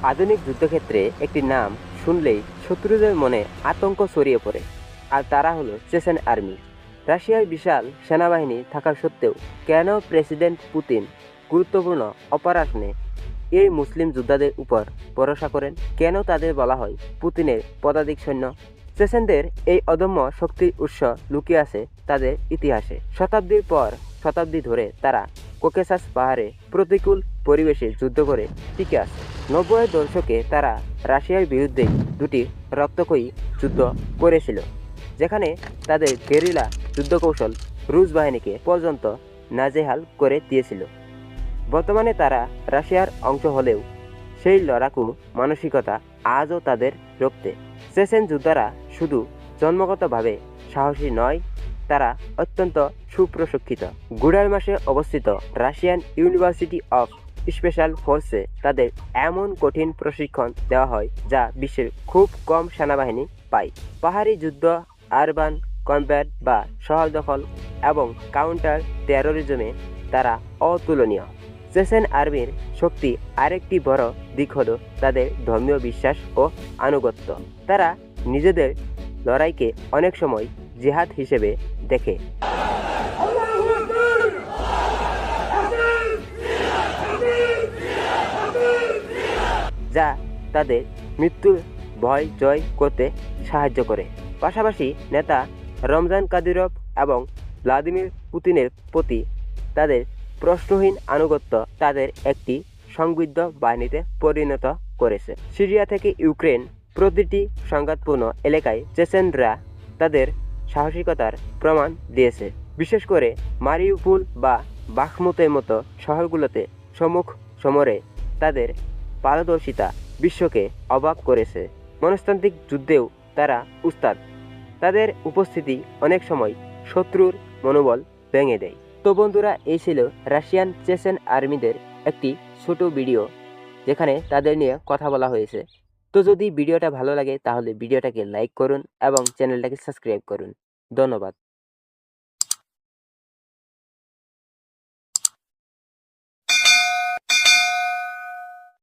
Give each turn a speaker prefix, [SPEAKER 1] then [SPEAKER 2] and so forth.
[SPEAKER 1] আধুনিক যুদ্ধক্ষেত্রে একটি নাম শুনলেই শত্রুদের মনে আতঙ্ক ছড়িয়ে পড়ে, আর তারা হলো চেচেন আর্মি। রাশিয়ার বিশাল সেনাবাহিনী থাকা সত্ত্বেও কেন প্রেসিডেন্ট পুতিন গুরুত্বপূর্ণ অপারেশনে এই মুসলিম যোদ্ধাদের উপর ভরসা করেন? কেন তাদের বলা হয় পুতিনের পদাতিক সৈন্য? চেচেনদের এই অদম্য শক্তির উৎস লুকিয়ে আছে তাদের ইতিহাসে। শতাব্দীর পর শতাব্দী ধরে তারা ককেসাস পাহাড়ে প্রতিকূল পরিবেশে যুদ্ধ করে টিকে আছে। 90-এর দশকে তারা রাশিয়ার বিরুদ্ধে দুটি রক্তক্ষয়ী যুদ্ধ করেছিল, যেখানে তাদের গেরিলা যুদ্ধকৌশল রুশ বাহিনীকে পর্যন্ত নাজেহাল করে দিয়েছিল। বর্তমানে তারা রাশিয়ার অংশ হলেও সেই লড়াকু মানসিকতা আজও তাদের রক্তে। চেচেন যোদ্ধারা শুধু জন্মগতভাবে সাহসী নয়, তারা অত্যন্ত সুপ্রশিক্ষিত। গুড়ার মাসে অবস্থিত রাশিয়ান ইউনিভার্সিটি অফ স্পেশাল ফোর্সে তাদের এমন কঠিন প্রশিক্ষণ দেওয়া হয় যা বিশ্বের খুব কম সেনাবাহিনী পায়। পাহাড়ি যুদ্ধ, আরবান কমব্যাট বা শহর দখল এবং কাউন্টার টেরোরিজমে তারা অতুলনীয়। চেচেন আর্মির শক্তি আরেকটি বড় দিক হলো তাদের ধর্মীয় বিশ্বাস ও আনুগত্য। তারা নিজেদের লড়াইকে অনেক সময় জিহাদ হিসেবে দেখে, যা তাদের মৃত্যুর ভয় জয় করতে সাহায্য করে। পাশাপাশি নেতা রমজান কাদিরভ এবং ভ্লাদিমির পুতিনের প্রতি তাদের প্রশ্নহীন আনুগত্য তাদের একটি সংবিদ্ধ বাহিনীতে পরিণত করেছে। সিরিয়া থেকে ইউক্রেন প্রতিটি সংঘাতপূর্ণ এলাকায় চেচেনরা তাদের সাহসিকতার প্রমাণ দিয়েছে। বিশেষ করে মারিউপোল বা বাখমুতের মতো শহরগুলোতে সম্মুখ সমরে তাদের পারদর্শিতা বিশ্বকে অবাক করেছে। মনস্তান্ত্রিক যুদ্ধেও তারা উস্তাদ। তাদের উপস্থিতি অনেক সময় শত্রুর মনোবল ভেঙে দেয়। তো বন্ধুরা, এই ছিল রাশিয়ান চেচেন আর্মিদের একটি ছোট ভিডিও, যেখানে তাদের নিয়ে কথা বলা হয়েছে। তো যদি ভিডিওটা ভালো লাগে তাহলে ভিডিওটাকে লাইক করুন এবং চ্যানেলটাকে সাবস্ক্রাইব করুন। ধন্যবাদ।